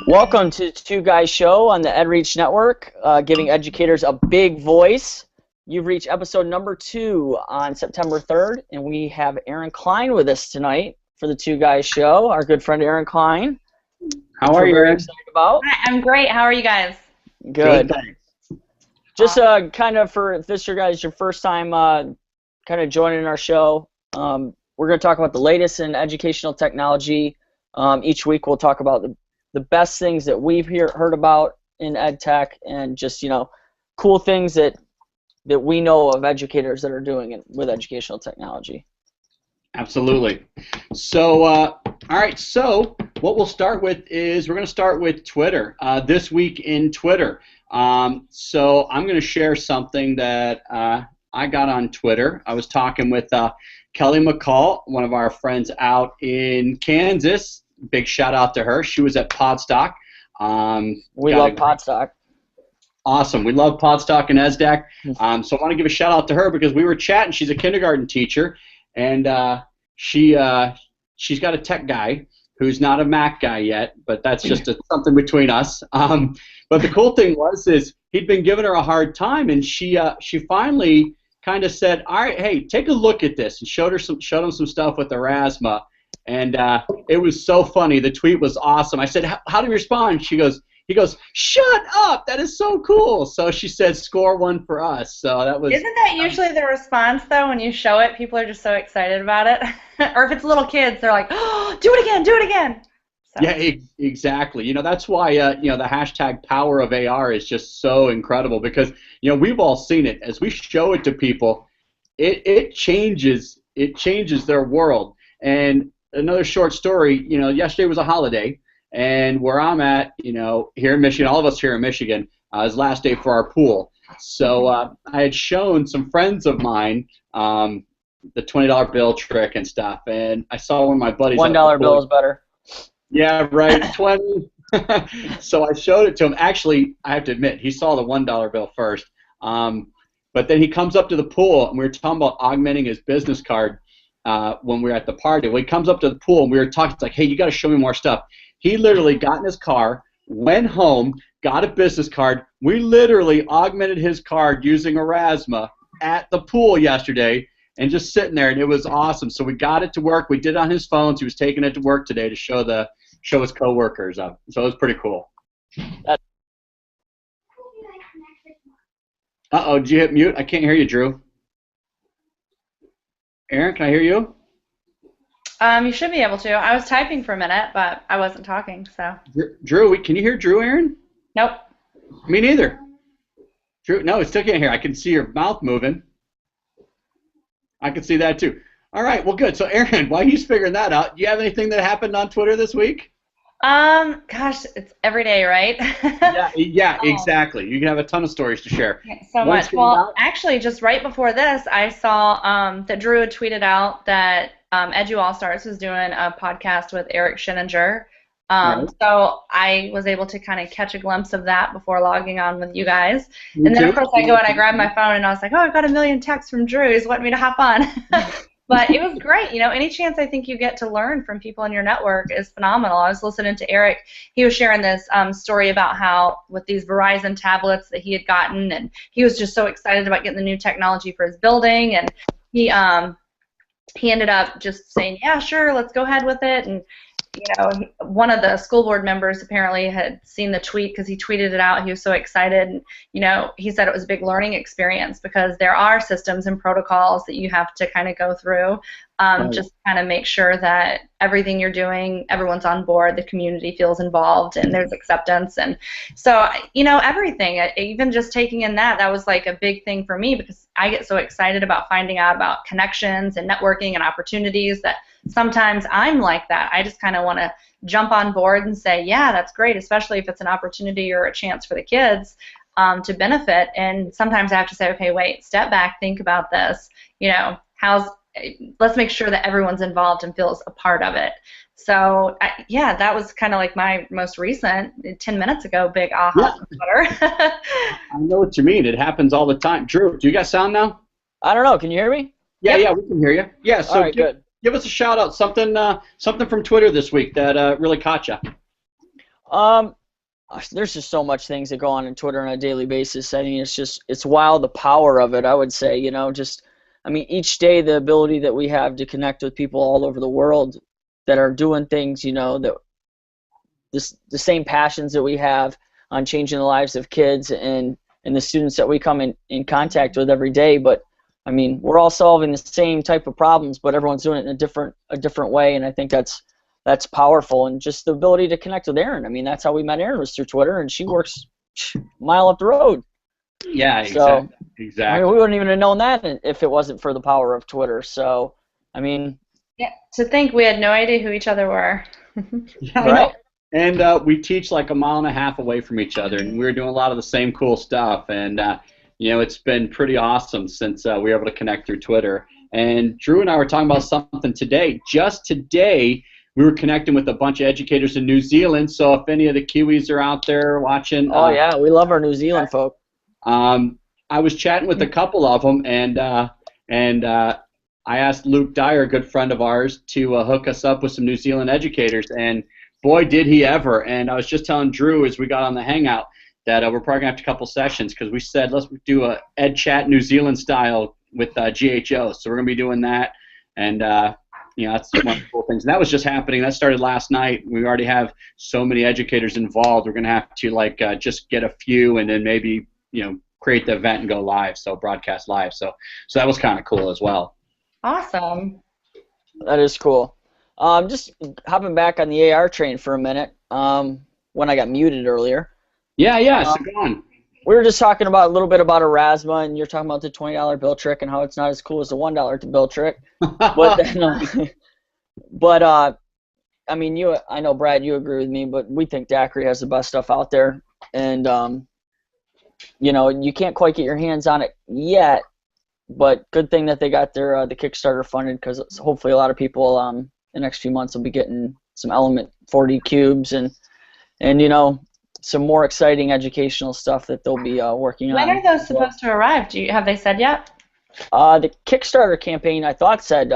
Welcome to Two Guys Show on the EdReach Network, giving educators a big voice. You've reached episode number 2 on September 3rd, and we have Erin Klein with us tonight for the Two Guys Show, our good friend Erin Klein. How are you, very Erin? excited about. Hi, I'm great. How are you guys? Good. Just kind of for if this is your first time kind of joining our show, we're going to talk about the latest in educational technology. Each week we'll talk about the best things that we've heard about in ed tech, and just cool things that we know of educators that are doing it with educational technology. Absolutely. So, all right. So, what we'll start with is we're going to start with Twitter. This week in Twitter. So, I'm going to share something that I got on Twitter. I was talking with Kelly McCall, one of our friends out in Kansas. Big shout out to her. She was at Podstock. We love Podstock. Awesome. We love Podstock and ESDAC. So I want to give a shout out to her because we were chatting. She's a kindergarten teacher, and she's got a tech guy who's not a Mac guy yet, but that's just something between us. But the cool thing is he'd been giving her a hard time, and she finally kind of said, "All right, hey, take a look at this," and showed him some stuff with Erasmus. And it was so funny. The tweet was awesome. I said, "How do you respond?" He goes, "Shut up! That is so cool." So she said, "Score 1 for us." So that was. Isn't that usually the response though when you show it? People are just so excited about it. Or if it's little kids, they're like, "Oh, do it again! Do it again!" So. Yeah, exactly. That's why the hashtag power of AR is just so incredible because we've all seen it. As we show it to people, it changes their world. And another short story, yesterday was a holiday, and where I'm at, here in Michigan, all of us here in Michigan, is the last day for our pool. So I had shown some friends of mine the $20 bill trick and stuff, and I saw one of my buddies. $1 bill is better. Yeah, right, 20. So I showed it to him. Actually, I have to admit, he saw the $1 bill first. But then he comes up to the pool, and we were talking about augmenting his business card. When we were at the party. Well, he comes up to the pool and we were talking. It's like, "Hey, you got to show me more stuff." He literally got in his car, went home, got a business card. We literally augmented his card using Erasmus at the pool yesterday and just sitting there, and it was awesome. So we got it to work. We did it on his phones. He was taking it to work today to show his coworkers up. So it was pretty cool. Uh-oh, did you hit mute? I can't hear you, Drew. Erin, can I hear you? You should be able to. I was typing for a minute, but I wasn't talking, so. Drew, can you hear Drew, Erin? Nope. Me neither. Drew, no, I still can't hear. I can see your mouth moving. I can see that too. All right, well, good. So, Erin, while he's figuring that out, do you have anything that happened on Twitter this week? Gosh, it's every day, right? Yeah, exactly. You can have a ton of stories to share. So much. Well, actually, just right before this, I saw that Drew had tweeted out that Edu All Stars was doing a podcast with Eric Schinninger. Right. So I was able to kind of catch a glimpse of that before logging on with you guys. And then, of course, I go and I grab my phone, and I was like, "Oh, I've got a million texts from Drew. He's wanting me to hop on." But it was great. Any chance I think you get to learn from people in your network is phenomenal. I was listening to Eric. He was sharing this story about how with these Verizon tablets that he had gotten, and he was just so excited about getting the new technology for his building, and he ended up just saying, "Yeah, sure, let's go ahead with it." And one of the school board members apparently had seen the tweet because he tweeted it out. He was so excited, and he said it was a big learning experience because there are systems and protocols that you have to kind of go through, just kind of make sure that everything you're doing, everyone's on board, the community feels involved, and there's acceptance. And so, everything, even just taking in that was like a big thing for me because I get so excited about finding out about connections and networking and opportunities that sometimes I'm like that. I just kind of want to jump on board and say, yeah, that's great, especially if it's an opportunity or a chance for the kids to benefit. And sometimes I have to say, okay, wait, step back, think about this. Let's make sure that everyone's involved and feels a part of it. So, yeah, that was kind of like my most recent, 10 minutes ago, big aha on Twitter. I know what you mean. It happens all the time. Drew, do you got sound now? I don't know. Can you hear me? Yeah, we can hear you. Yeah, so all right, good. Give us a shout out, something from Twitter this week that really caught you. Um, there's just so much things that go on Twitter on a daily basis. I mean, it's wild the power of it. I would say, I mean, each day the ability that we have to connect with people all over the world that are doing things, that the same passions that we have on changing the lives of kids and the students that we come in contact with every day. But I mean, we're all solving the same type of problems, but everyone's doing it in a different way, and I think that's powerful. And just the ability to connect with Erin. I mean, that's how we met Erin, was through Twitter, and she works a mile up the road. Yeah, So, exactly. I mean, we wouldn't even have known that if it wasn't for the power of Twitter. So, I mean, yeah, to think we had no idea who each other were. Yeah, right? And we teach like a mile and a half away from each other, and we were doing a lot of the same cool stuff. And it's been pretty awesome since we were able to connect through Twitter. And Drew and I were talking about something today. Just today, we were connecting with a bunch of educators in New Zealand. So if any of the Kiwis are out there watching, oh yeah, we love our New Zealand folk. I was chatting with a couple of them, and I asked Luke Dyer, a good friend of ours, to hook us up with some New Zealand educators, and boy, did he ever. And I was just telling Drew as we got on the Hangout that we're probably going to have a couple sessions because we said let's do a Ed Chat New Zealand style with GHO. So we're going to be doing that, and that's one of the cool things. And that was just happening. That started last night. We already have so many educators involved. We're going to have to just get a few and then maybe create the event and go live, so broadcast live. So that was kind of cool as well. Awesome. That is cool. Just hopping back on the AR train for a minute. When I got muted earlier. Yeah. So go on. We were just talking about a little bit about Erasmus, and you're talking about the $20 bill trick and how it's not as cool as the $1 bill trick. But I mean, I know Brad, you agree with me, but we think Daiquiri has the best stuff out there, and you can't quite get your hands on it yet. But good thing that they got their the Kickstarter funded, because hopefully a lot of people the next few months will be getting some Element 4D cubes and some more exciting educational stuff that they'll be working on. When are those supposed to arrive? Have they said yet? The Kickstarter campaign, I thought, said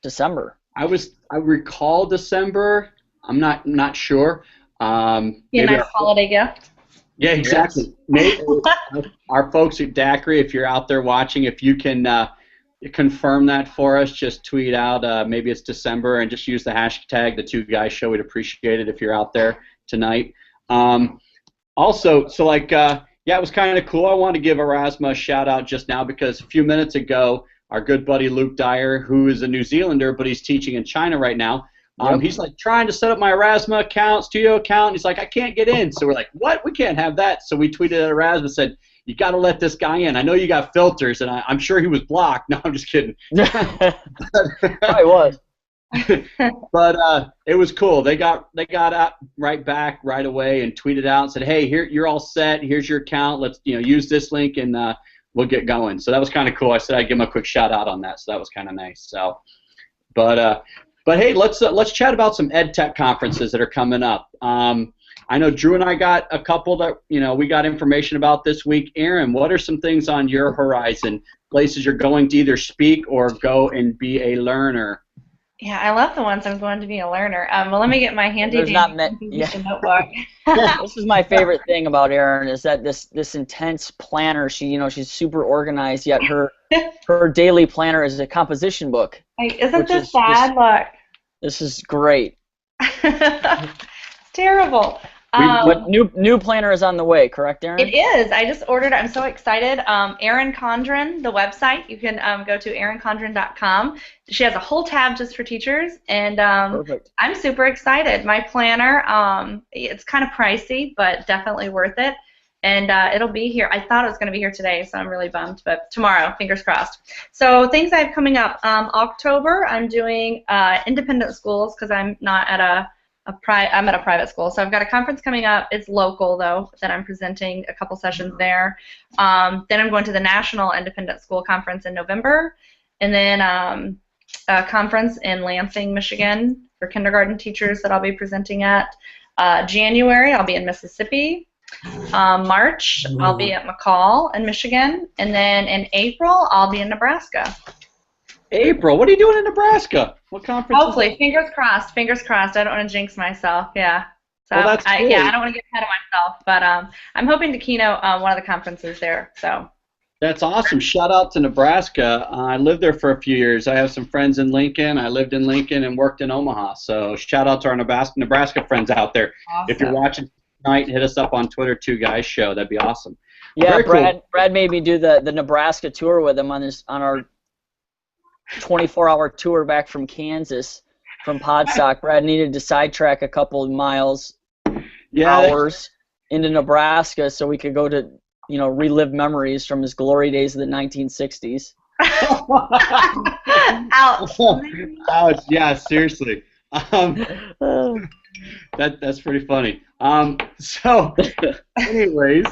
December. I recall December. I'm not sure. Be a nice holiday gift. Yeah, exactly. Maybe our folks at Daiquiri, if you're out there watching, if you can confirm that for us, just tweet out maybe it's December and just use the hashtag The Two Guys Show. We'd appreciate it if you're out there tonight. Also, so it was kind of cool. I wanted to give Erasmus a shout out just now because a few minutes ago, our good buddy Luke Dyer, who is a New Zealander but he's teaching in China right now, he's like trying to set up my Erasmus account, studio account, and he's like, I can't get in. So we're like, what? We can't have that. So we tweeted at Erasmus and said, you got to let this guy in. I know you got filters, and I'm sure he was blocked. No, I'm just kidding. I was. But it was cool. They got out right back right away and tweeted out and said, hey, here, you're all set. Here's your account. Let's use this link and we'll get going. So that was kind of cool. I said I'd give him a quick shout out on that. So that was kind of nice. So, but hey, let's chat about some ed tech conferences that are coming up. I know Drew and I got a couple that we got information about this week. Erin, what are some things on your horizon? Places you're going to either speak or go and be a learner? Yeah, I love the ones I'm going to be a learner. Well, let me get my handy notebook. This is my favorite thing about Erin is that this intense planner. She's super organized. Yet her daily planner is a composition book. Isn't this sad? Look. This is great. It's terrible. But new planner is on the way, correct, Erin? It is. I just ordered it. I'm so excited. Erin Condren, the website, you can go to erincondren.com. She has a whole tab just for teachers, and Perfect. I'm super excited. My planner, it's kind of pricey, but definitely worth it. And it'll be here. I thought it was going to be here today, so I'm really bummed, but tomorrow, fingers crossed. So things I have coming up. October, I'm doing independent schools because I'm not at I'm at a private school, so I've got a conference coming up. It's local, though, that I'm presenting a couple sessions there. Then I'm going to the National Independent School Conference in November, and then a conference in Lansing, Michigan for kindergarten teachers that I'll be presenting at. January, I'll be in Mississippi. March, I'll be at McCall in Michigan, and then in April, I'll be in Nebraska. April, what are you doing in Nebraska? What conference? Hopefully, fingers crossed. Fingers crossed. I don't want to jinx myself. Yeah. So Well, that's cool. yeah, I don't want to get ahead of myself, but I'm hoping to keynote one of the conferences there. So That's awesome. Shout out to Nebraska. I lived there for a few years. I have some friends in Lincoln. I lived in Lincoln and worked in Omaha. So shout out to our Nebraska friends out there. awesome. If you're watching tonight, hit us up on Twitter too, guys. Show that'd be awesome. Yeah, Very Brad. cool. Brad made me do the Nebraska tour with him on our 24-hour tour back from Kansas, from Podstock. Brad needed to sidetrack a couple of miles, hours into Nebraska so we could go to, relive memories from his glory days of the 1960s. Ouch. Ouch. Yeah, seriously. That's pretty funny. So, anyways,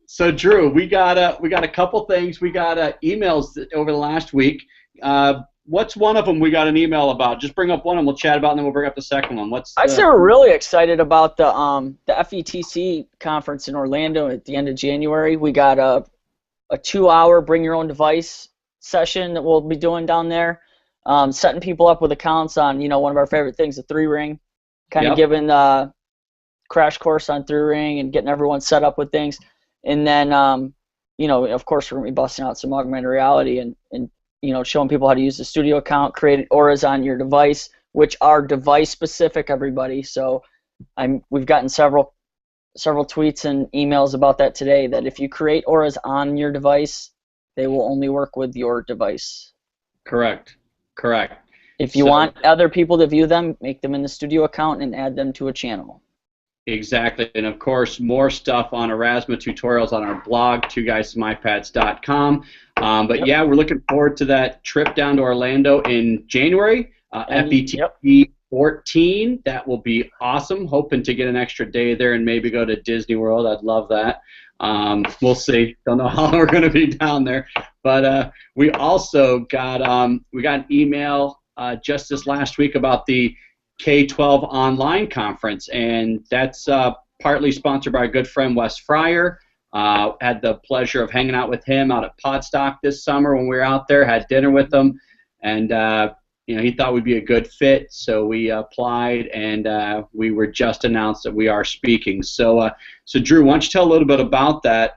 so Drew, we got a couple things. We got emails over the last week. What's one of them we got an email about? Just bring up one and we'll chat about, and then we'll bring up the second one. I'd say we're really excited about the FETC conference in Orlando at the end of January. We got a 2-hour bring your own device session that we'll be doing down there, setting people up with accounts on one of our favorite things, the 3-ring, kind of giving crash course on 3-ring and getting everyone set up with things, and then of course we're gonna be busting out some augmented reality and showing people how to use the studio account, create auras on your device, which are device specific, everybody. So we've gotten several tweets and emails about that today, that if you create auras on your device, they will only work with your device. Correct. If you want other people to view them, make them in the studio account and add them to a channel. Exactly, and of course, more stuff on Erasmus tutorials on our blog, twoguystomypads.com. But yeah, we're looking forward to that trip down to Orlando in January. FETC 14, that will be awesome. Hoping to get an extra day there and maybe go to Disney World. I'd love that. We'll see. Don't know how long we're going to be down there. But we also got an email just this last week about the K-12 online conference, and that's partly sponsored by our good friend Wes Fryer. Had the pleasure of hanging out with him out at Podstock this summer when we were out there, had dinner with him, and he thought we'd be a good fit, so we applied, and we were just announced that we are speaking. So Drew, why don't you tell a little bit about that,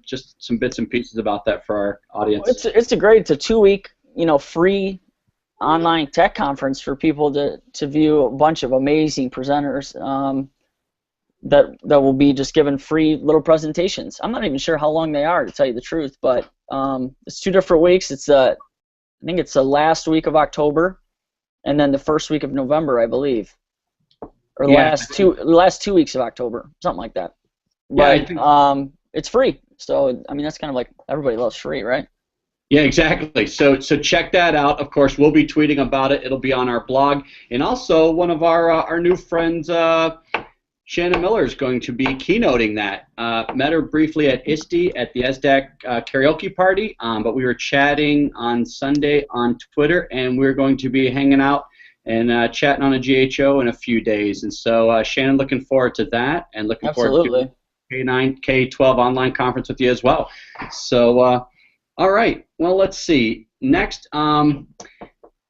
just some bits and pieces about that for our audience. It's a 2-week, free online tech conference for people to view a bunch of amazing presenters that will be just giving free little presentations. I'm not even sure how long they are, to tell you the truth, but it's 2 different weeks. It's I think it's the last week of October and then the first week of November, I believe, or last 2 weeks of October, something like that. But it's free, so I mean that's kind of like everybody loves free, right? Yeah, exactly. So check that out. Of course, we'll be tweeting about it. It'll be on our blog. And also, one of our new friends, Shannon Miller, is going to be keynoting that. Met her briefly at ISTE at the ESDAC karaoke party, but we were chatting on Sunday on Twitter, and we're going to be hanging out and chatting on a GHO in a few days. And so, Shannon, looking forward to that, and looking forward to K9, K-12 online conference with you as well. So, all right. Well, let's see. Next, we'll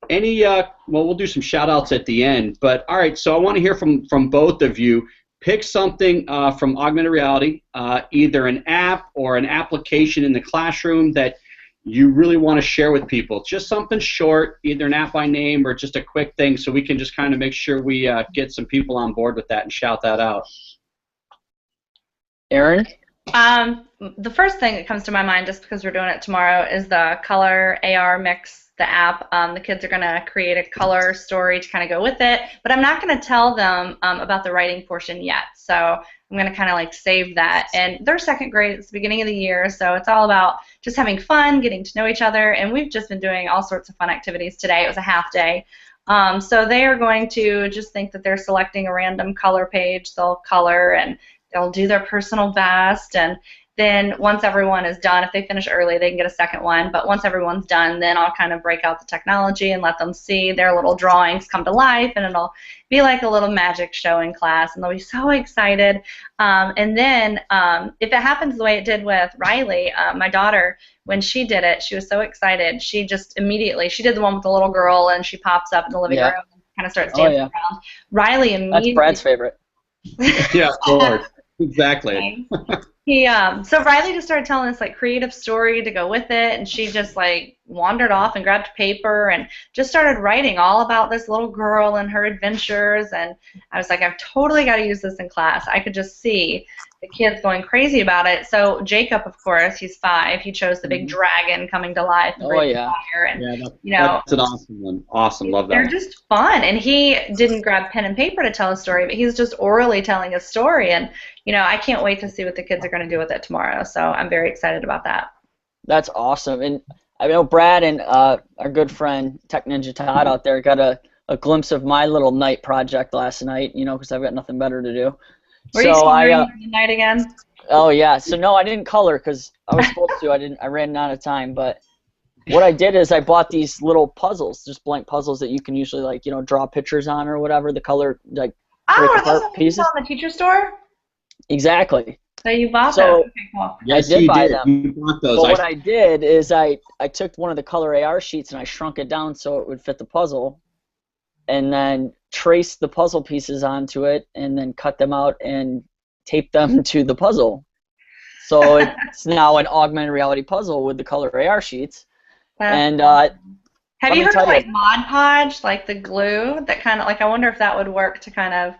do some shout-outs at the end. But, all right, so I want to hear from both of you. Pick something from augmented reality, either an app or an application in the classroom that you really want to share with people. Just something short, either an app by name or just a quick thing, so we can just kind of make sure we get some people on board with that and shout that out. Erin? The first thing that comes to my mind, just because we're doing it tomorrow, is the Color AR Mix, the app. The kids are going to create a color story to kind of go with it, but I'm not going to tell them about the writing portion yet. So I'm going to kind of like save that. And they're second grade, it's the beginning of the year, so it's all about just having fun, getting to know each other, and we've just been doing all sorts of fun activities today. It was a half day. So they are going to just think that they're selecting a random color page, they'll color, and they'll do their personal best, and then once everyone is done, if they finish early, they can get a second one, but once everyone's done, then I'll kind of break out the technology and let them see their little drawings come to life, and it'll be like a little magic show in class, and they'll be so excited. And then if it happens the way it did with Riley, my daughter, when she did it, she was so excited. She just immediately, she did the one with the little girl, and she pops up in the living room. kind of starts Oh, dancing yeah. around. Riley That's immediately. Brad's favorite. Yeah, of course. Exactly. So Riley just started telling this like creative story to go with it, and she just like wandered off and grabbed paper and just started writing all about this little girl and her adventures. And I was like, I've totally got to use this in class. I could just see the kids going crazy about it. So Jacob, of course, he's 5. He chose the big dragon coming to life and breathing fire, and that's an awesome one. Awesome, love that. they're just fun. And he didn't grab pen and paper to tell a story, but he's just orally telling a story. And I can't wait to see what the kids are going to do with it tomorrow. So I'm very excited about that. That's awesome. And I know Brad and our good friend Tech Ninja Todd out there got a glimpse of my little night project last night, because I've got nothing better to do. Were you coloring the night again? Oh yeah. So no, I didn't color because I was supposed to. I ran out of time. But what I did is I bought these little puzzles, just blank puzzles that you can usually draw pictures on or whatever. The color break apart pieces. On the teacher store? Exactly. So you bought those? Okay, cool. Yes, I did buy did. them. You bought those. But what I did is I took one of the color AR sheets and I shrunk it down so it would fit the puzzle, and then traced the puzzle pieces onto it, and then cut them out and taped them to the puzzle. So it's now an augmented reality puzzle with the color AR sheets. Have you heard of Mod Podge, like the glue that kind of I wonder if that would work to kind of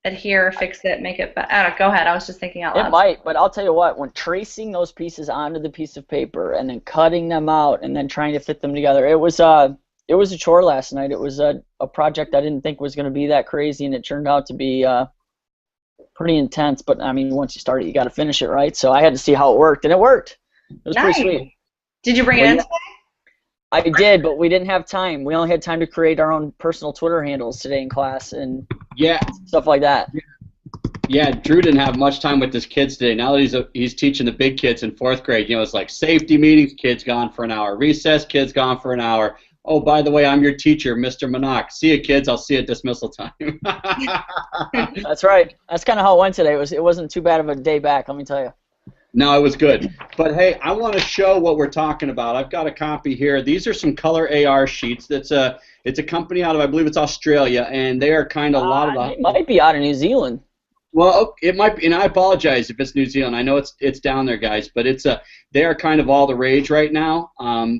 adhere, fix it, make it better. I don't know, go ahead. I was just thinking out loud. It might, but I'll tell you what, when tracing those pieces onto the piece of paper and then cutting them out and then trying to fit them together, it was a chore last night. It was a project I didn't think was going to be that crazy, and it turned out to be pretty intense. But I mean, once you start it, you got to finish it, right? So I had to see how it worked, and it worked. It was pretty sweet. Did you bring it in today? I did, but we didn't have time. We only had time to create our own personal Twitter handles today in class and stuff like that. Yeah, Drew didn't have much time with his kids today. Now that he's teaching the big kids in 4th grade, it's like safety meetings, kids gone for an hour. Recess, kids gone for an hour. Oh, by the way, I'm your teacher, Mr. Manak. See you, kids. I'll see you at dismissal time. That's right. That's kind of how it went today. It wasn't too bad of a day back, let me tell you. No, it was good. But, hey, I want to show what we're talking about. I've got a copy here. These are some color AR sheets. It's a company out of, I believe it's Australia, and they are kind of a lot of the... It might be out of New Zealand. Well, it might be, and I apologize if it's New Zealand. I know it's down there, guys, but they are kind of all the rage right now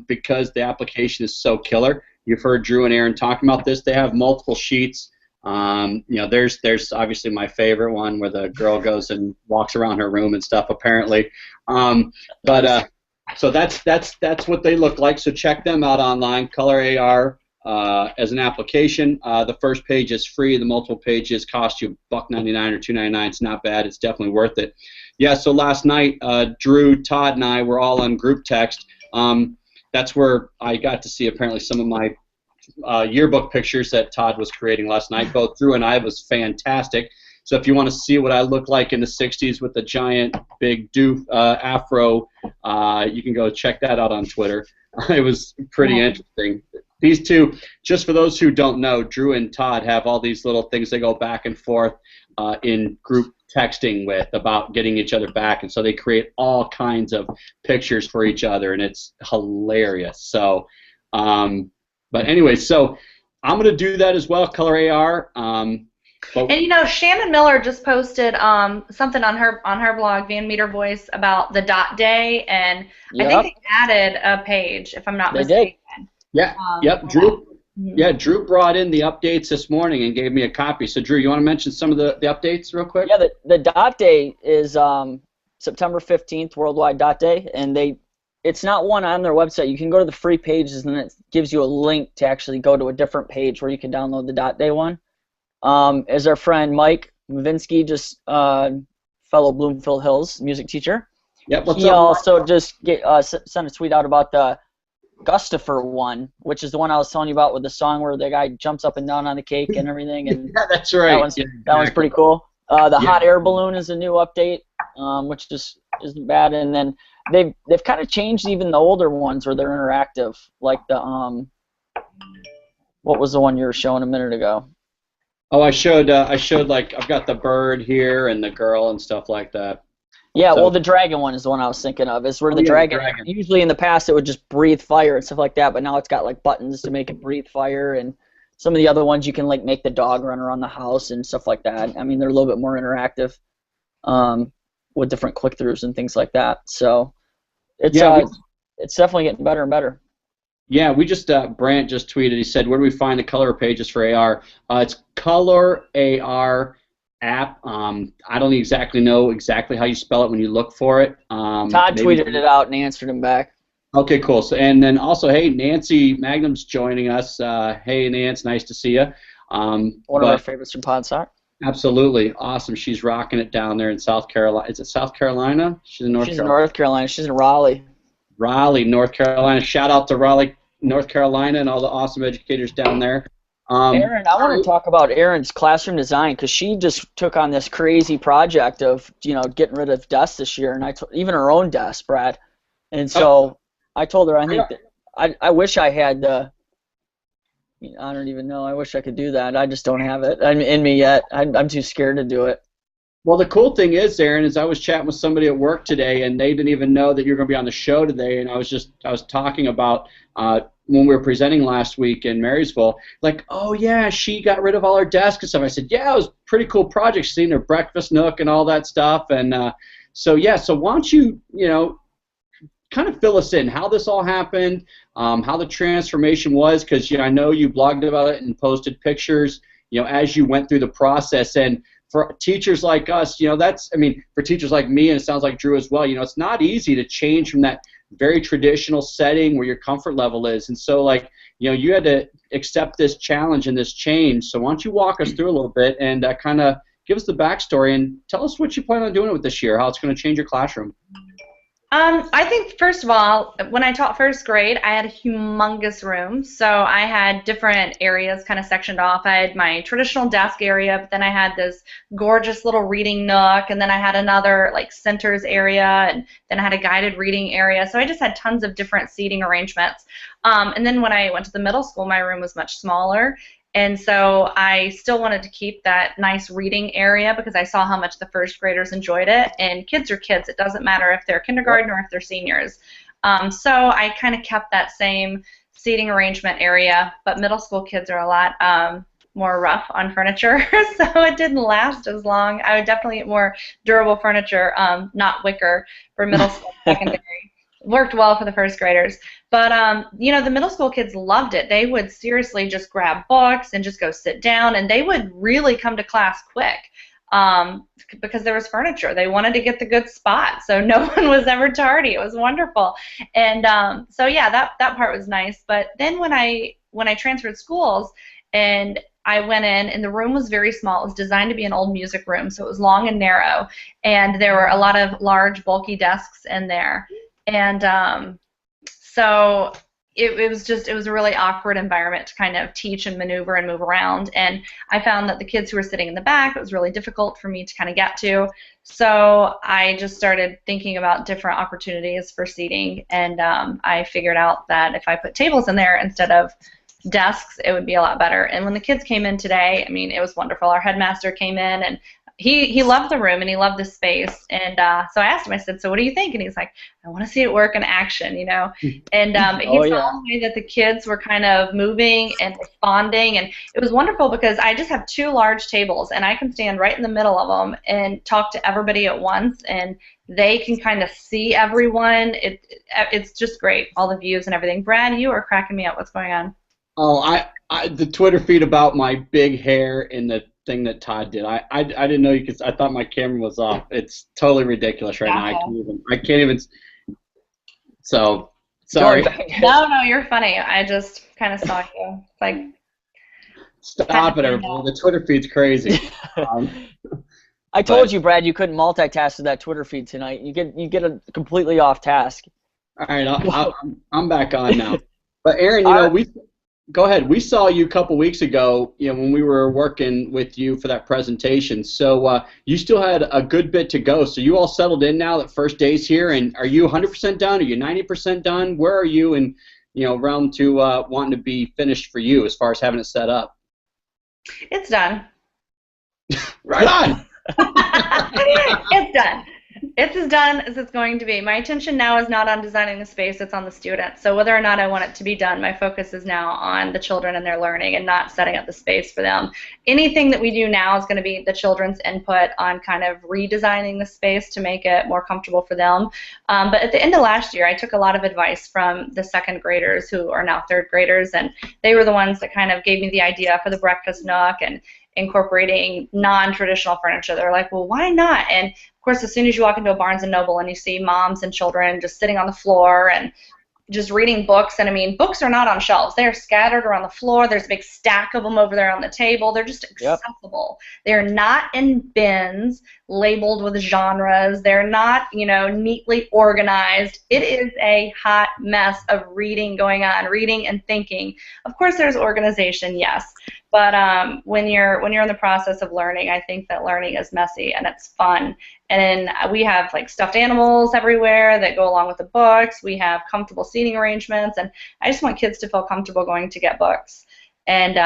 because the application is so killer. You've heard Drew and Erin talking about this. They have multiple sheets. There's obviously my favorite one where the girl goes and walks around her room and stuff apparently. So that's what they look like. So check them out online. Color AR as an application. The first page is free. The multiple pages cost you $1.99 or $2.99. It's not bad. It's definitely worth it. Yeah. So last night, Drew, Todd, and I were all on group text. That's where I got to see apparently some of my yearbook pictures that Todd was creating last night. Both Drew and I was fantastic. So if you want to see what I look like in the 60s with the giant big doof afro, you can go check that out on Twitter. It was pretty interesting. These two, just for those who don't know, Drew and Todd have all these little things they go back and forth in group texting with about getting each other back, and so they create all kinds of pictures for each other, and it's hilarious. So, but anyway, so I'm going to do that as well, color AR. And Shannon Miller just posted something on her blog, Van Meter Voice, about the dot day, and I think they added a page, if I'm not mistaken. Yeah. Drew. Yeah, Drew brought in the updates this morning and gave me a copy. So, Drew, you want to mention some of the updates real quick? Yeah, the dot day is September 15th, Worldwide Dot Day, and it's not one on their website. You can go to the free pages, and it gives you a link to actually go to a different page where you can download the dot day one. As our friend Mike Mavinsky, just fellow Bloomfield Hills music teacher, he also just sent a tweet out about the Gustafer one, which is the one I was telling you about with the song where the guy jumps up and down on the cake and everything. And yeah, that's right. That one's pretty cool. The hot air balloon is a new update, which just isn't bad. And then they've kind of changed even the older ones where they're interactive, like the what was the one you were showing a minute ago? Oh, I showed like I've got the bird here and the girl and stuff like that. Yeah, well, the dragon one is the one I was thinking of. Is where the dragon. Usually in the past it would just breathe fire and stuff like that, but now it's got like buttons to make it breathe fire and some of the other ones you can like make the dog run around the house and stuff like that. I mean, they're a little bit more interactive with different click-throughs and things like that. So it's it's definitely getting better and better. Yeah, we just Brant just tweeted. He said, "Where do we find the color pages for AR?" It's Color AR app. I don't exactly know exactly how you spell it when you look for it. Todd tweeted it out and answered him back. Okay, cool. So, and then also, hey, Nancy Magnum's joining us. Hey, Nance, nice to see you. One of our favorites from Podstock. Absolutely, awesome. She's rocking it down there in South Carolina. Is it South Carolina? She's in North Carolina. She's in North Carolina. She's in Raleigh. Raleigh, North Carolina. Shout out to Raleigh, North Carolina, and all the awesome educators down there. Erin, I want to talk about Erin's classroom design because she just took on this crazy project of getting rid of desks this year, and even her own desk, Brad. And so I told her I think that I wish I had the. I don't even know. I wish I could do that. I just don't have it in me yet. I'm too scared to do it. Well, the cool thing is, Erin, is I was chatting with somebody at work today, and they didn't even know that you're going to be on the show today. And I was talking about when we were presenting last week in Marysville, like, oh yeah, she got rid of all her desks and stuff. I said, yeah, it was a pretty cool project. She's seen her breakfast nook and all that stuff. And so why don't you kind of fill us in how this all happened, how the transformation was, because I know you blogged about it and posted pictures, as you went through the process. And for teachers like us, for teachers like me, and it sounds like Drew as well, it's not easy to change from that very traditional setting where your comfort level is. And so, you had to accept this challenge and this change. So why don't you walk us through a little bit and kind of give us the backstory and tell us what you plan on doing with this year, how it's going to change your classroom. I think, first of all, when I taught first grade, I had a humongous room. So I had different areas kind of sectioned off. I had my traditional desk area, but then I had this gorgeous little reading nook, and then I had another centers area, and then I had a guided reading area. So I just had tons of different seating arrangements. And then when I went to the middle school, my room was much smaller. And so I still wanted to keep that nice reading area because I saw how much the first graders enjoyed it. And kids are kids. It doesn't matter if they're kindergarten or if they're seniors. So I kind of kept that same seating arrangement area, but middle school kids are a lot more rough on furniture, so it didn't last as long. I would definitely get more durable furniture, not wicker, for middle school and secondary. Worked well for the first graders. But, the middle school kids loved it. They would seriously just grab books and just go sit down, and they would really come to class quick because there was furniture. They wanted to get the good spot, so no one was ever tardy. It was wonderful. And that part was nice. But then when I transferred schools and I went in, and the room was very small. It was designed to be an old music room, so it was long and narrow, and there were a lot of large, bulky desks in there. And so it was a really awkward environment to kind of teach and maneuver and move around. And I found that the kids who were sitting in the back, it was really difficult for me to kind of get to. So I just started thinking about different opportunities for seating, and I figured out that if I put tables in there instead of desks, it would be a lot better. And when the kids came in today, it was wonderful. Our headmaster came in, and he loved the room and he loved the space. And so I asked him, I said, so what do you think? And he's like, I want to see it work in action, And he saw the way that the kids were kind of moving and responding. And it was wonderful because I just have two large tables, and I can stand right in the middle of them and talk to everybody at once, and they can kind of see everyone. It's just great, all the views and everything. Brad, you are cracking me up. What's going on? Oh, the Twitter feed about my big hair and the thing that Todd did. I didn't know you could. I thought my camera was off. It's totally ridiculous right now. I can't even. So sorry. No, you're funny. I just kind of saw you. Stop it, everybody. The Twitter feed's crazy. I told you, Brad, you couldn't multitask with that Twitter feed tonight. You get a completely off task. All right, I'm back on now. But Erin, go ahead. We saw you a couple weeks ago, when we were working with you for that presentation. So you still had a good bit to go. So you all settled in now that first day's here, and are you 100% done? Are you 90% done? Where are you in, realm to wanting to be finished for you as far as having it set up? It's done. Right on. It's done. It's as done as it's going to be. My attention now is not on designing the space, it's on the students. So whether or not I want it to be done, my focus is now on the children and their learning and not setting up the space for them. Anything that we do now is going to be the children's input on kind of redesigning the space to make it more comfortable for them. But at the end of last year, I took a lot of advice from the second graders who are now third graders, and they were the ones that kind of gave me the idea for the breakfast nook and incorporating non-traditional furniture. They're like, well, why not? And of course, as soon as you walk into a Barnes & Noble and you see moms and children just sitting on the floor and just reading books, and I mean, books are not on shelves. They're scattered around the floor. There's a big stack of them over there on the table. They're just accessible. Yep. They're not in bins labeled with genres. They're not, you know, neatly organized. It is a hot mess of reading going on, reading and thinking. Of course, there's organization, yes. But when you're in the process of learning, I think that learning is messy and it's fun. And we have like stuffed animals everywhere that go along with the books. We have comfortable seating arrangements, and I just want kids to feel comfortable going to get books. And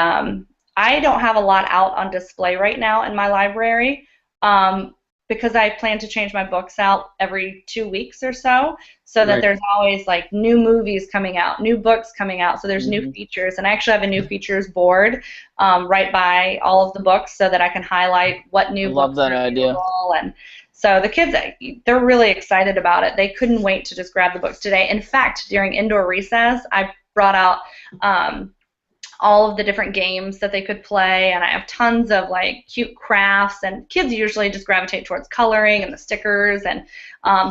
I don't have a lot out on display right now in my library because I plan to change my books out every 2 weeks or so that there's always like new movies coming out, new books coming out, so there's new features. And I actually have a new features board right by all of the books so that I can highlight what new books are available. And so the kids, they're really excited about it. They couldn't wait to just grab the books today. In fact, during indoor recess, I brought out all of the different games that they could play, and I have tons of like cute crafts, and kids usually just gravitate towards coloring and the stickers and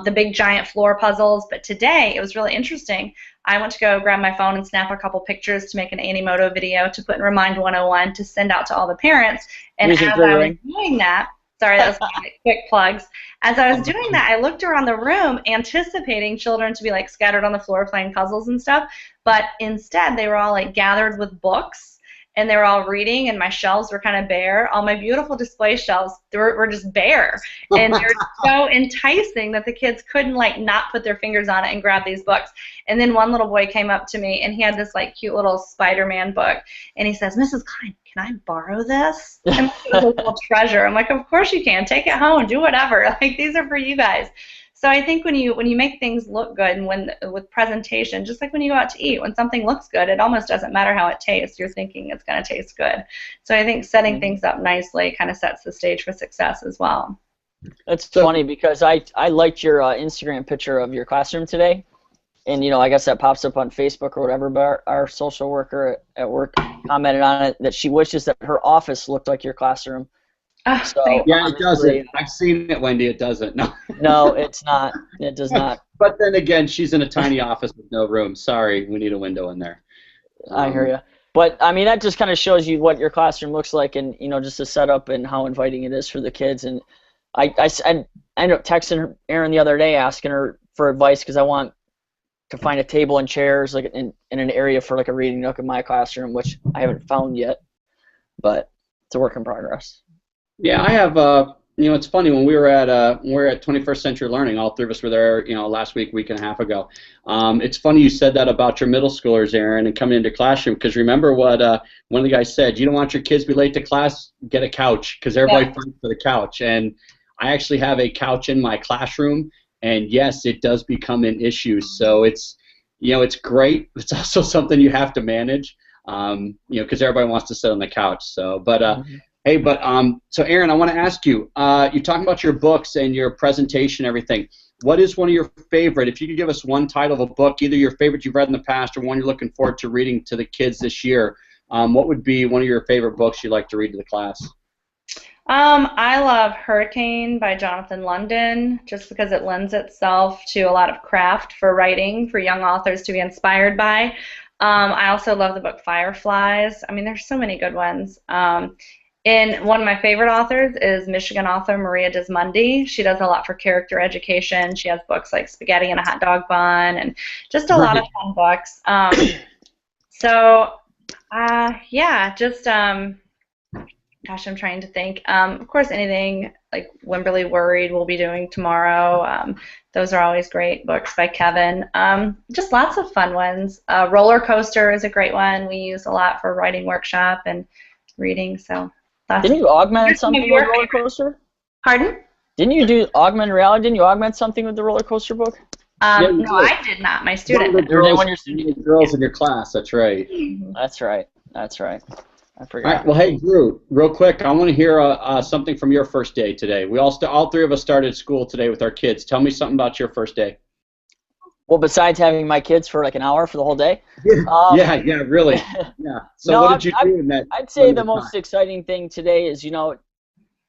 the big giant floor puzzles. But today it was really interesting. I went to go grab my phone and snap a couple pictures to make an Animoto video to put in Remind 101 to send out to all the parents. And as I was doing that, sorry, that was my quick plugs. As I was doing that, I looked around the room anticipating children to be like scattered on the floor playing puzzles and stuff, but instead they were all like gathered with books, and they were all reading, and my shelves were kind of bare. All my beautiful display shelves were just bare, and they're so enticing that the kids couldn't like not put their fingers on it and grab these books. And then one little boy came up to me, and he had this like cute little Spider-Man book, and he says, "Mrs. Klein, can I borrow this?" And it was a little treasure. I'm like, of course you can. Take it home. Do whatever. Like, these are for you guys. So I think when you make things look good, and with presentation, just like when you go out to eat, when something looks good, it almost doesn't matter how it tastes. You're thinking it's going to taste good. So I think setting things up nicely kind of sets the stage for success as well. That's funny because I liked your Instagram picture of your classroom today. And, you know, I guess that pops up on Facebook or whatever, but our social worker at work commented on it that she wishes that her office looked like your classroom. So, yeah, it doesn't. I've seen it, Wendy. It doesn't. No. No, it's not. It does not. But then again, she's in a tiny office with no room. Sorry, we need a window in there. I hear you. But, I mean, that just kind of shows you what your classroom looks like, and, you know, just the setup and how inviting it is for the kids. And I ended up texting Erin the other day asking her for advice because I want to find a table and chairs like in an area for like a reading nook in my classroom, which I haven't found yet, but it's a work in progress. Yeah, I have. You know, it's funny when we were at 21st Century Learning. All three of us were there. You know, last week and a half ago. It's funny you said that about your middle schoolers, Erin, and coming into classroom. Because remember what one of the guys said: you don't want your kids to be late to class. Get a couch, because everybody fights for the couch. And I actually have a couch in my classroom. And yes, it does become an issue. So it's, you know, it's great. It's also something you have to manage, you know, because everybody wants to sit on the couch. So, but hey, but so Erin, I want to ask you. You're talking about your books and your presentation, and everything. What is one of your favorite? If you could give us one title of a book, either your favorite you've read in the past or one you're looking forward to reading to the kids this year, what would be one of your favorite books you'd like to read to the class? I love Hurricane by Jonathan London just because it lends itself to a lot of craft for writing for young authors to be inspired by. I also love the book Fireflies. I mean, there's so many good ones. And one of my favorite authors is Michigan author Maria Dismundi. She does a lot for character education. She has books like Spaghetti and a Hot Dog Bun and just a lot of fun books. Yeah, just gosh, I'm trying to think. Of course, anything like Wimberly Worried we'll be doing tomorrow. Those are always great books by Kevin. Just lots of fun ones. Roller Coaster is a great one. We use a lot for writing workshop and reading. So didn't you augment something with Roller Coaster? Pardon? Didn't you do augmented reality? Didn't you augment something with the roller coaster book? Yeah, you No, did. I did not. My student One of did. the girls in your class. That's right. That's right. That's right. I All forgot. right. Well, hey, Drew, real quick, I want to hear something from your first day today. We all three of us started school today with our kids. Tell me something about your first day. Well, besides having my kids for like an hour for the whole day. Yeah, really. Yeah. So No, what did you do in that? I'd say the limited most time? exciting thing today is,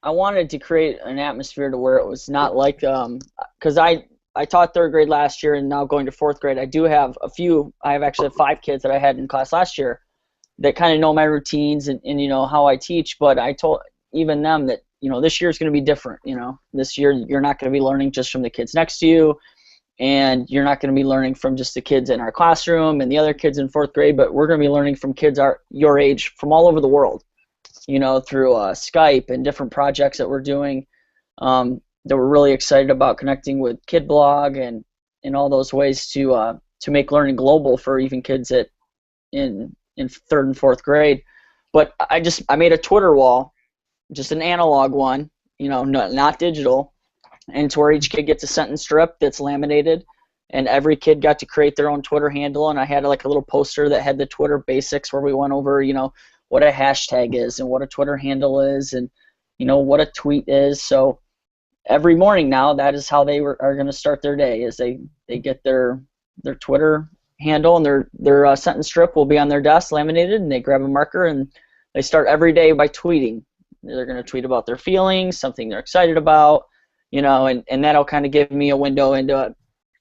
I wanted to create an atmosphere to where it was not like, because I taught third grade last year and now going to fourth grade. I have actually 5 kids that I had in class last year that kind of know my routines and how I teach, but I told even them that, this year is going to be different. This year you're not going to be learning just from the kids next to you, and you're not going to be learning from just the kids in our classroom and the other kids in fourth grade, but we're going to be learning from kids your age from all over the world, through Skype and different projects that we're doing, that we're really excited about connecting with KidBlog and in all those ways to make learning global for even kids in third and fourth grade. But I made a Twitter wall, just an analog one, not digital, and it's where each kid gets a sentence strip that's laminated, and every kid got to create their own Twitter handle, and I had like a little poster that had the Twitter basics where we went over, what a hashtag is and what a Twitter handle is and, what a tweet is. So every morning now, that is how they are going to start their day, is they get their Twitter handle, and their sentence strip will be on their desk laminated, and they grab a marker and they start every day by tweeting. They're going to tweet about their feelings, something they're excited about, and that'll kind of give me a window into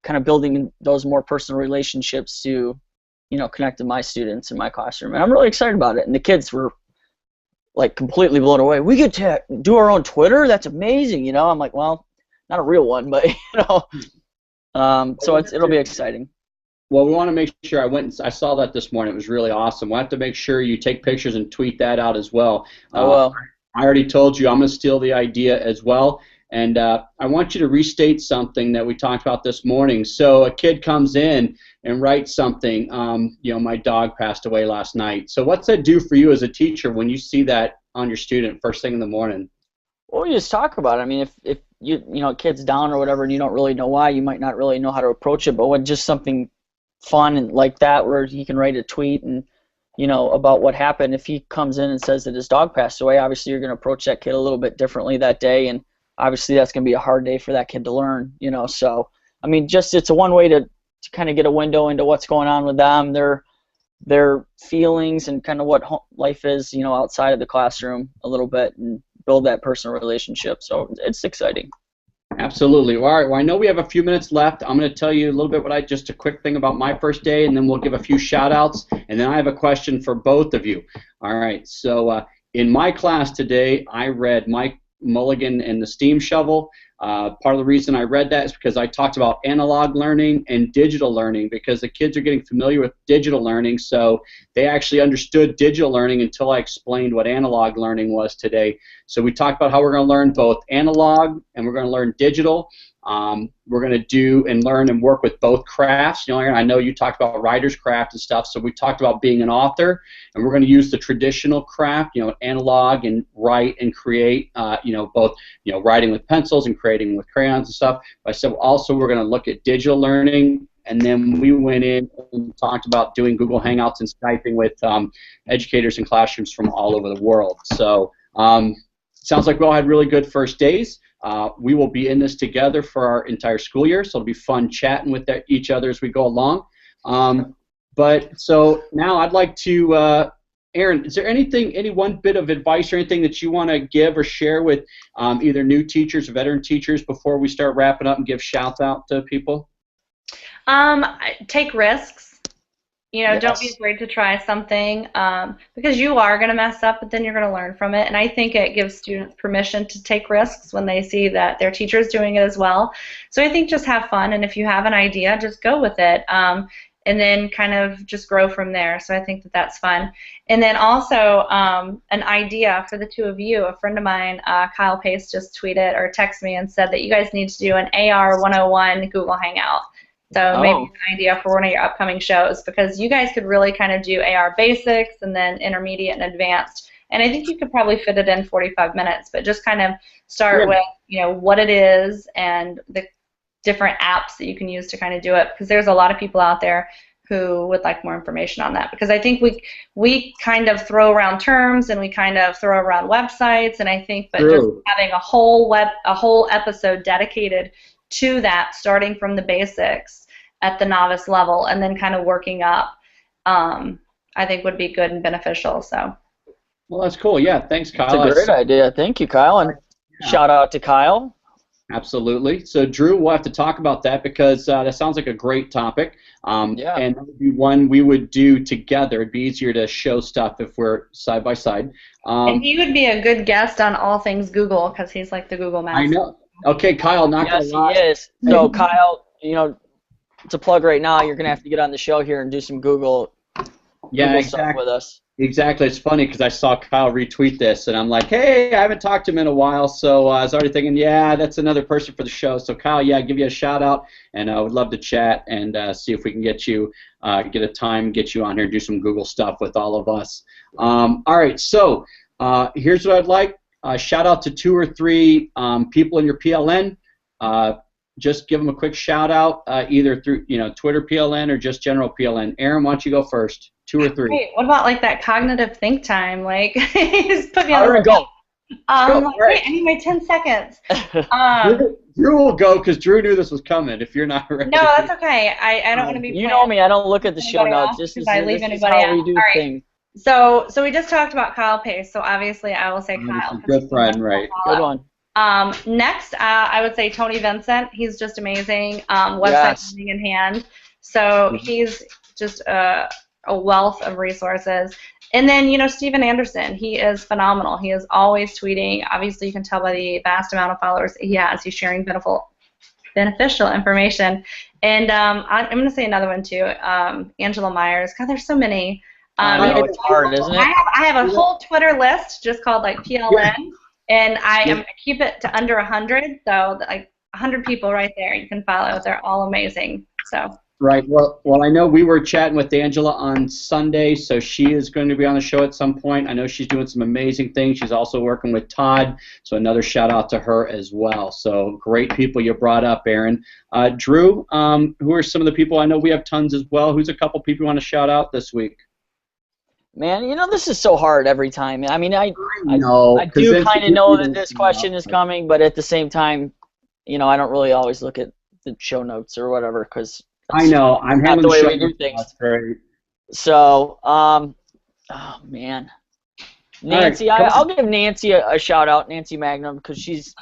kind of building those more personal relationships to, connect with my students in my classroom. And I'm really excited about it. And the kids were like completely blown away. We get to do our own Twitter? That's amazing, I'm like, well, not a real one, but so it'll be exciting. Well, we want to make sure I saw that this morning. It was really awesome. We'll have to make sure you take pictures and tweet that out as well. I will. I already told you I'm going to steal the idea as well. And I want you to restate something that we talked about this morning. So a kid comes in and writes something, my dog passed away last night. So what's that do for you as a teacher when you see that on your student first thing in the morning? Well, you just talk about it. I mean, if a kid's down or whatever and you don't really know why, you might not really know how to approach it. But when just something fun and like that where he can write a tweet and, about what happened, if he comes in and says that his dog passed away, obviously you're going to approach that kid a little bit differently that day, and obviously that's going to be a hard day for that kid to learn, So, I mean, just it's a one way to kind of get a window into what's going on with them, their feelings, and kind of what life is, outside of the classroom a little bit, and build that personal relationship. So it's exciting. Absolutely. All right. Well, I know we have a few minutes left. I'm going to tell you a little bit just a quick thing about my first day, and then we'll give a few shout outs, and then I have a question for both of you. All right. So in my class today, I read Mike Mulligan and the Steam Shovel. Part of the reason I read that is because I talked about analog learning and digital learning, because the kids are getting familiar with digital learning, so they actually understood digital learning until I explained what analog learning was today. So we talked about how we're going to learn both analog and we're going to learn digital. We're going to do and learn and work with both crafts. I know you talked about writer's craft and stuff, so we talked about being an author, and we're going to use the traditional craft, analog and write and create, both, writing with pencils and creating with crayons and stuff. But I said also we're going to look at digital learning, and then we went in and talked about doing Google Hangouts and Skyping with educators in classrooms from all over the world. So sounds like we all had really good first days. We will be in this together for our entire school year, so it'll be fun chatting with each other as we go along. But so now I'd like to, Erin, is there any one bit of advice or anything that you want to give or share with either new teachers or veteran teachers before we start wrapping up and give shouts out to people? Take risks. Yes. Don't be afraid to try something, because you are going to mess up, but then you're going to learn from it. And I think it gives students permission to take risks when they see that their teacher is doing it as well. So I think just have fun, and if you have an idea, just go with it, and then kind of just grow from there. So I think that that's fun. And then also an idea for the two of you. A friend of mine, Kyle Pace, just tweeted or texted me and said that you guys need to do an AR 101 Google Hangout. So maybe an idea for one of your upcoming shows, because you guys could really kind of do AR basics and then intermediate and advanced. And I think you could probably fit it in 45 minutes, but just kind of start with what it is and the different apps that you can use to kind of do it, because there's a lot of people out there who would like more information on that, because I think we kind of throw around terms and we kind of throw around websites, and I think just having a whole episode dedicated to that, starting from the basics at the novice level and then kind of working up, I think would be good and beneficial. So. Well, that's cool. Yeah, thanks, Kyle. That's a great idea. Thank you, Kyle, and shout out to Kyle. Absolutely. So, Drew, we'll have to talk about that, because that sounds like a great topic. And that would be one we would do together. It'd be easier to show stuff if we're side by side. And he would be a good guest on all things Google, because he's like the Google master. I know. Okay, Kyle, not gonna lie. Yes, he is. So, Kyle, it's a plug right now. You're gonna have to get on the show here and do some Google stuff with us. Exactly. It's funny because I saw Kyle retweet this, and I'm like, hey, I haven't talked to him in a while, so I was already thinking, yeah, that's another person for the show. So, Kyle, give you a shout-out, and I would love to chat and see if we can get you, get a time, get you on here, do some Google stuff with all of us. All right, so here's what I'd like. Shout-out to 2 or 3 people in your PLN. Just give them a quick shout-out, either through Twitter PLN or just general PLN. Aaron, why don't you go first? 2 or 3. Wait, what about like that cognitive think time? Like, just put me on the go. Wait, I need my 10 seconds. Drew will go because Drew knew this was coming. If you're not ready. No, that's okay. I don't want to be. You know me. I don't look at the show notes. This is how we do things. So we just talked about Kyle Pace. So obviously I will say Kyle. Good friend, right? Good one. Next, I would say Tony Vincent. He's just amazing. Website learning in hand. So he's just a wealth of resources. And then, Steven Anderson. He is phenomenal. He is always tweeting. Obviously, you can tell by the vast amount of followers he has. He's sharing beneficial information. And I'm going to say another one, too. Angela Myers. God, there's so many. It's hard, isn't it? I have a whole Twitter list just called, PLN. And I keep it to under 100, so 100 people right there you can follow. They're all amazing. So. Right. Well, I know we were chatting with Angela on Sunday, so she is going to be on the show at some point. I know she's doing some amazing things. She's also working with Todd, so another shout out to her as well. So great people you brought up, Erin. Drew, who are some of the people? I know we have tons as well. Who's a couple people you want to shout out this week? Man, this is so hard every time. I mean, I do kind of know that this question is coming, but at the same time, I don't really always look at the show notes or whatever, because I know I'm not the way we do things. Right. So, oh man, Nancy, right, I'll give Nancy a shout out, Nancy Magnum, because she's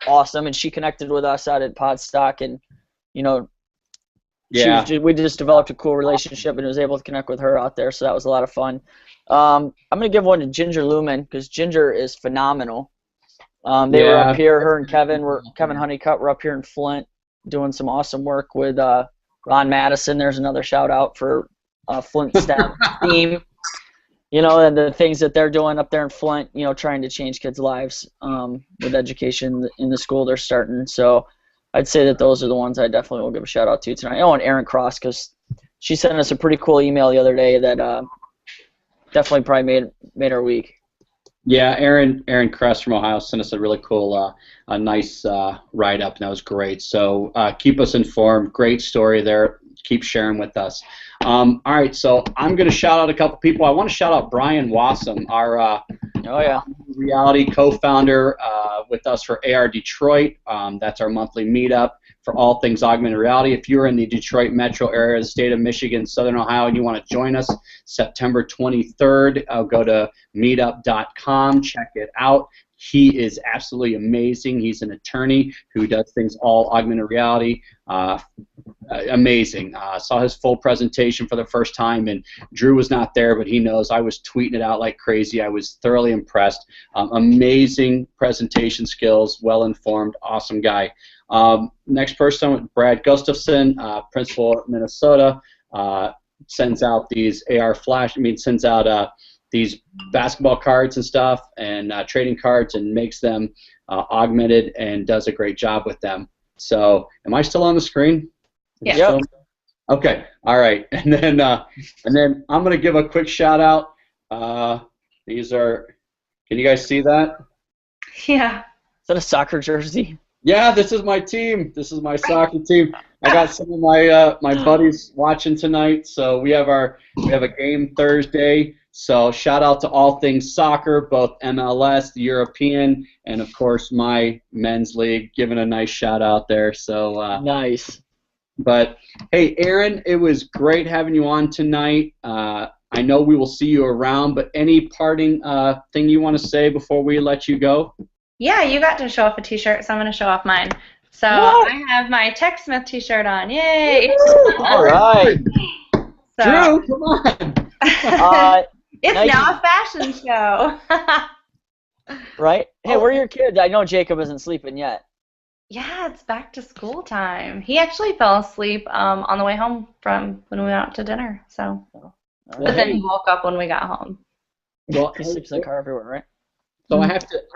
awesome and she connected with us out at Podstock, and we just developed a cool relationship and was able to connect with her out there, so that was a lot of fun. I'm going to give one to Ginger Lumen, because Ginger is phenomenal. They were up here, her and Kevin Honeycutt were up here in Flint doing some awesome work with Ron Madison. There's another shout out for Flint STEM team. And the things that they're doing up there in Flint, trying to change kids' lives with education in the school they're starting. So I'd say that those are the ones I definitely will give a shout out to tonight. Oh, and Erin Cross, because she sent us a pretty cool email the other day that definitely probably made our week. Yeah, Erin Cross from Ohio sent us a really cool, a nice write-up, and that was great. So keep us informed. Great story there. Keep sharing with us. All right, so I'm going to shout out a couple people. I want to shout out Brian Wassam, our reality co-founder with us for AR Detroit. That's our monthly meetup for all things augmented reality. If you're in the Detroit metro area, the state of Michigan, Southern Ohio, and you want to join us, September 23rd, go to meetup.com, check it out. He is absolutely amazing. He's an attorney who does things all augmented reality. Amazing. Saw his full presentation for the first time, and Drew was not there, but he knows I was tweeting it out like crazy. I was thoroughly impressed. Amazing presentation skills, well-informed, awesome guy. Next person, Brad Gustafson, principal at Minnesota, sends out these sends out these basketball cards and stuff and trading cards and makes them augmented and does a great job with them. So, am I still on the screen? Yeah. Yep. Okay. All right. And then I'm going to give a quick shout out. These are. Can you guys see that? Yeah. Is that a soccer jersey? Yeah, this is my team. This is my soccer team. I got some of my my buddies watching tonight. So we have a game Thursday. So shout out to all things soccer, both MLS, the European, and of course my men's league. Giving a nice shout out there. So Nice. But hey, Erin, it was great having you on tonight. I know we will see you around, but any parting thing you want to say before we let you go? Yeah, you got to show off a t-shirt, so I'm going to show off mine. So What? I have my TechSmith t-shirt on. Yay! All right. So, Drew, come on. it's nice. now a fashion show. Right? Hey, where are your kids? I know Jacob isn't sleeping yet. Yeah, it's back to school time. He actually fell asleep on the way home from when we went out to dinner. So, All but right. then he woke up when we got home. Well, He sleeps in the car everywhere, right? so I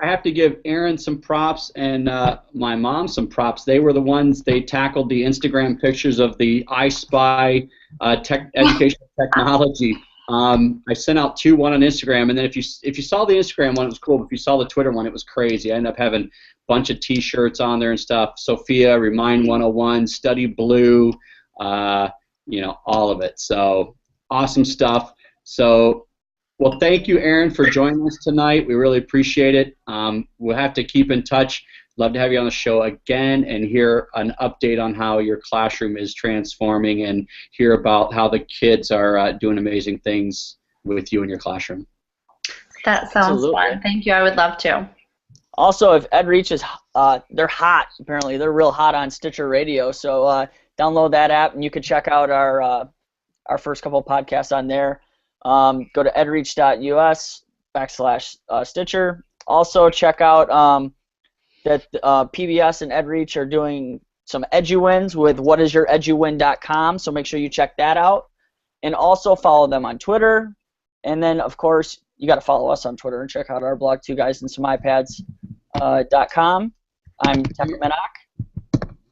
have to give Erin some props and my mom some props. They were the ones, they tackled the Instagram pictures of the I Spy educational technology. I sent out two, one on Instagram, and then if you saw the Instagram one, it was cool. But if you saw the Twitter one, it was crazy. I ended up having a bunch of T-shirts on there and stuff. Sophia, Remind 101, Study Blue, all of it. So awesome stuff. So. Well, thank you, Erin, for joining us tonight. We really appreciate it. We'll have to keep in touch. Love to have you on the show again and hear an update on how your classroom is transforming and hear about how the kids are doing amazing things with you in your classroom. That sounds Absolutely. fun. Thank you. I would love to. Also, if EdReach is, they're hot, apparently. They're real hot on Stitcher Radio. So download that app, and you can check out our first couple podcasts on there. Go to edreach.us/Stitcher. Also, check out that PBS and EdReach are doing some EduWins with whatisyoureduwin.com, so make sure you check that out. And also follow them on Twitter. And then, of course, you got to follow us on Twitter and check out our blog, Two Guys and Some iPads.com. I'm Tech Medoc.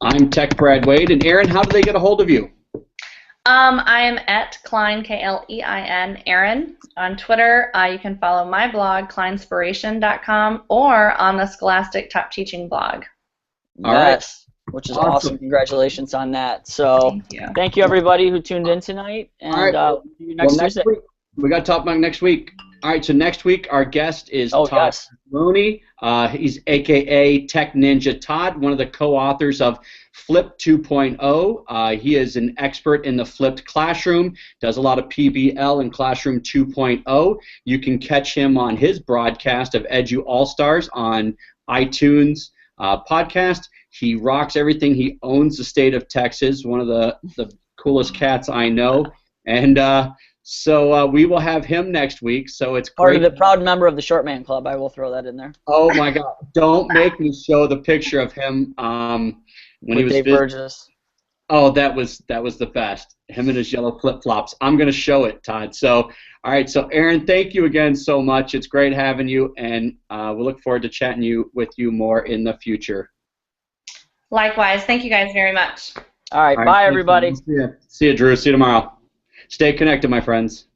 I'm Tech Brad Wade. And Erin, how do they get a hold of you? I am at Klein, Klein, Erin, on Twitter. You can follow my blog, kleinspiration.com, or on the Scholastic Top Teaching blog. All right. Yes, which is awesome. Congratulations on that. So thank you everybody who tuned in tonight, and All right. see you next Tuesday. Week, we got to talk about next week. All right, so next week our guest is Todd Mooney. He's AKA Tech Ninja Todd, one of the co-authors of Flip 2.0. He is an expert in the flipped classroom, does a lot of PBL in Classroom 2.0. You can catch him on his broadcast of Edu All-Stars on iTunes podcast. He rocks everything. He owns the state of Texas, one of the coolest cats I know. And so we will have him next week. So it's Part great. of the proud member of the Short Man Club. I will throw that in there. Oh my God! Don't make me show the picture of him when he was Dave Burgess. Oh, that was the best. Him and his yellow flip flops. I'm gonna show it, Todd. So, all right. So, Erin, thank you again so much. It's great having you, and we look forward to chatting with you more in the future. Likewise. Thank you guys very much. All right. Bye, everybody. See you, Drew. See you tomorrow. Stay connected, my friends.